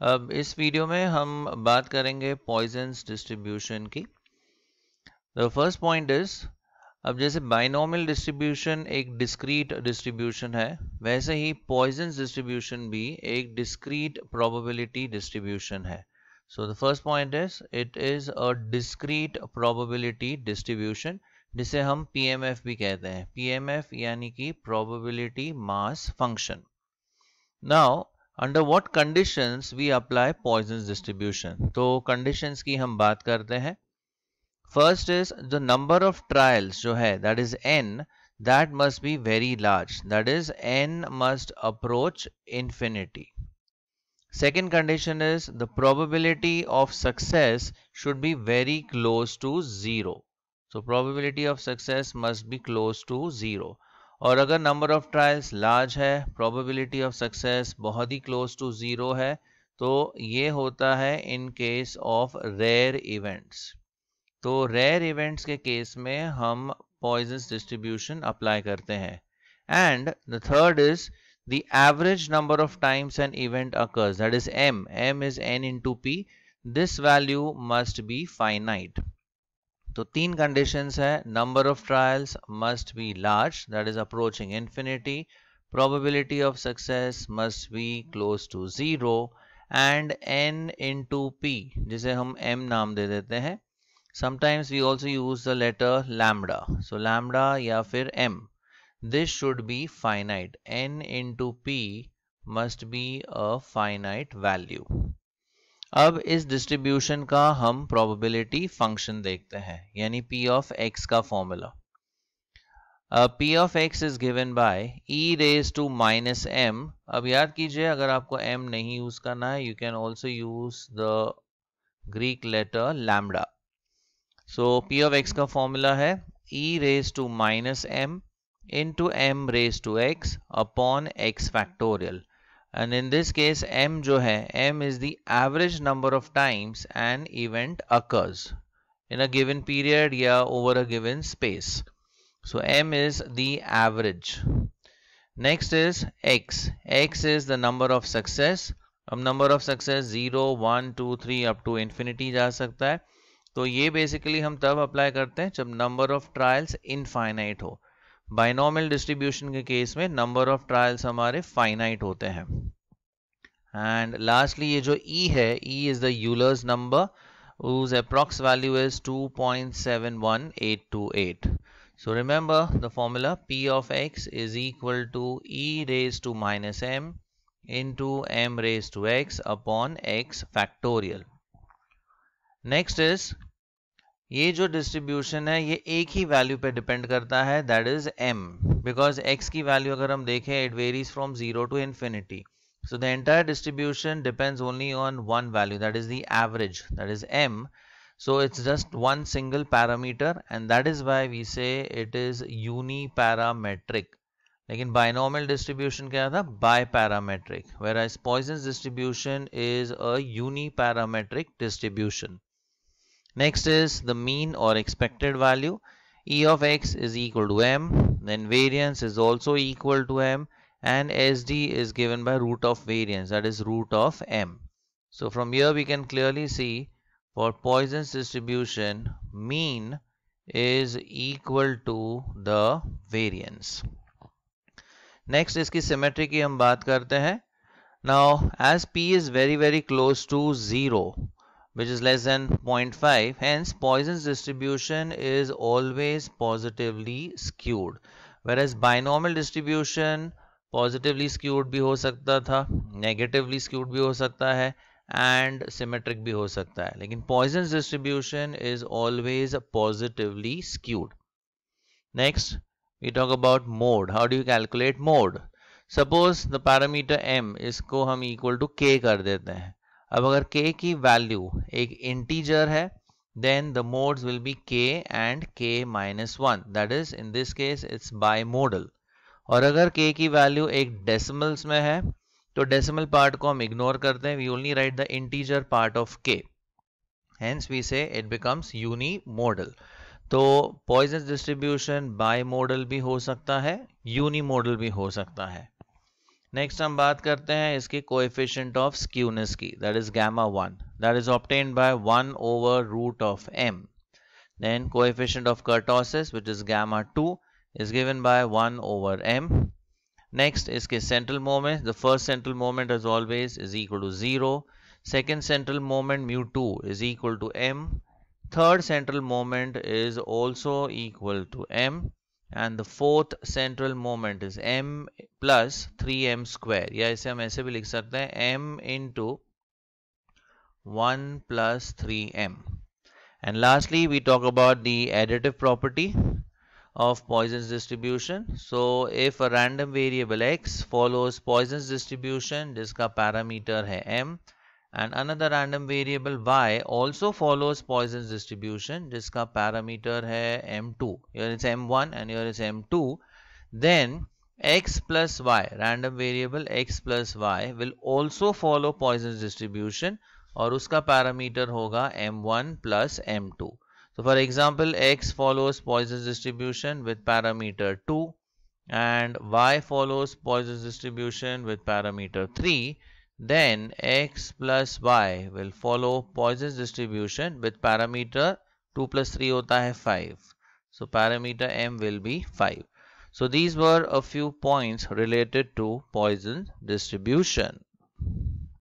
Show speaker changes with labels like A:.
A: अब इस वीडियो में हम बात करेंगे पॉइजन्स डिस्ट्रीब्यूशन की। द फर्स्ट पॉइंट इज, अब जैसे बाइनोमियल डिस्ट्रीब्यूशन एक डिस्क्रीट डिस्ट्रीब्यूशन है, वैसे ही पॉइजन्स डिस्ट्रीब्यूशन भी एक डिस्क्रीट प्रोबेबिलिटी डिस्ट्रीब्यूशन है। So the first point is it is a discrete probability distribution, जिसे हम पीएमएफ भी कहते हैं। पीएमएफ यानी कि probability mass function. Now under what conditions we apply Poisson's distribution, तो कंडीशंस की हम बात करते हैं। First is the number of trials जो है, that is n, that must be very large, that is n must approach infinity. Second condition is the probability of success should be very close to 0. So probability of success must be close to 0. और अगर number of trials large है, probability of success बहुत ही close to 0 है, तो ये होता है in case of rare events. तो रेयर इवेंट्स के केस में हम पॉइजन्स डिस्ट्रीब्यूशन अप्लाई करते हैं। And the third is the average number of times an event occurs, that is m is n into p, this value must be finite. तो तीन conditions है, number of trials must be large, that is approaching infinity, probability of success must be close to 0, and n into p, जिसे हम m नाम दे देते हैं। sometimes we also use the letter lambda, so lambda या फिर m, this should be finite. n into p must be a finite value. अब इस distribution का हम प्रोबेबिलिटी फंक्शन देखते हैं, यानी p of x का formula. p of x is given by e raised to minus m। अब याद कीजिए, अगर आपको m नहीं यूज करना है, you can also use the Greek letter lambda. So p of x का फॉर्मूला है e raised to minus m into m raised to x upon x factorial. And in this case m जो है, m is the average number of times an event occurs in a given period या over a given space. So m is the average. Next is x. x is the number of success. अब number of success 0, 1, 2, 3 up to infinity जा सकता है। तो ये basically हम तब apply करते हैं जब नंबर ऑफ ट्रायल्स इनफाइनाइट हो। बाइनोमियल डिस्ट्रीब्यूशन के केस में नंबर ऑफ ट्रायल्स हमारे फाइनाइट होते हैं। एंड लास्टली ये जो E है, E is the Euler's number whose approx value is 2.71828. So remember the formula, P of x is equal to e raised to minus m into m raised to x upon x factorial. Next is, ये जो distribution है ये एक ही value पे depend करता है, that is m, because x की value अगर हम देखें it varies from 0 to infinity. So the entire distribution depends only on one value, that is the average, that is m. So it's just one single parameter and that is why we say it is uniparametric. लेकिन binomial distribution क्या था, biparametric, whereas Poisson's distribution is a uniparametric distribution. Next is the mean or expected value. E of x is equal to m, then variance is also equal to m, and SD is given by root of variance, that is root of m. So from here we can clearly see for Poisson's distribution, mean is equal to the variance. Next इसकी symmetry की हम बात करते हैं. Now as p is very close to 0, which is less than 0.5, hence Poisson's distribution is always positively skewed, whereas binomial distribution positively skewed भी हो सकता था, negatively skewed भी हो सकता है, and symmetric भी हो सकता है, लेकिन Poisson's distribution is always positively skewed. Next we talk about mode. How do you calculate mode? Suppose the parameter m, इसको हम equal to k कर देते हैं. अब अगर k की वैल्यू एक इंटीजर है, then the modes will be k and k minus 1, that is in this case it's bimodal. और अगर k की वैल्यू एक डेसिमल्स में है, तो डेसिमल पार्ट को हम इग्नोर करते हैं, we only write the integer part of k, hence we say it becomes unimodal. तो Poisson's distribution bimodal भी हो सकता है, unimodal भी हो सकता है. नेक्स्ट हम बात करते हैं इसके कोएफिशिएंट ऑफ स्क्यूनेस की, that is gamma 1, that is obtained by 1 over root of m. Then coefficient of kurtosis, which is gamma 2, is given by 1 over m. Next is के central moment. The first central moment as always is equal to 0. Second central moment mu 2 is equal to m. Third central moment is also equal to m. And the fourth central moment is m plus 3m square. या इसे हम ऐसे भी लिख सकते हैं m into 1 plus 3m. And lastly, we talk about the additive property of Poisson's distribution. So, if a random variable x follows Poisson's distribution, जिसका parameter है m, and another random variable y also follows Poisson's distribution, जिसका parameter है m2. Here it's m1 and here is m2. Then x plus y, random variable x plus y will also follow Poisson's distribution और उसका parameter होगा m1 plus m2. So for example, x follows Poisson's distribution with parameter 2 and y follows Poisson's distribution with parameter 3. Then x plus y will follow Poisson's distribution with parameter 2 plus 3 होता है 5. So parameter m will be 5. So these were a few points related to Poisson distribution.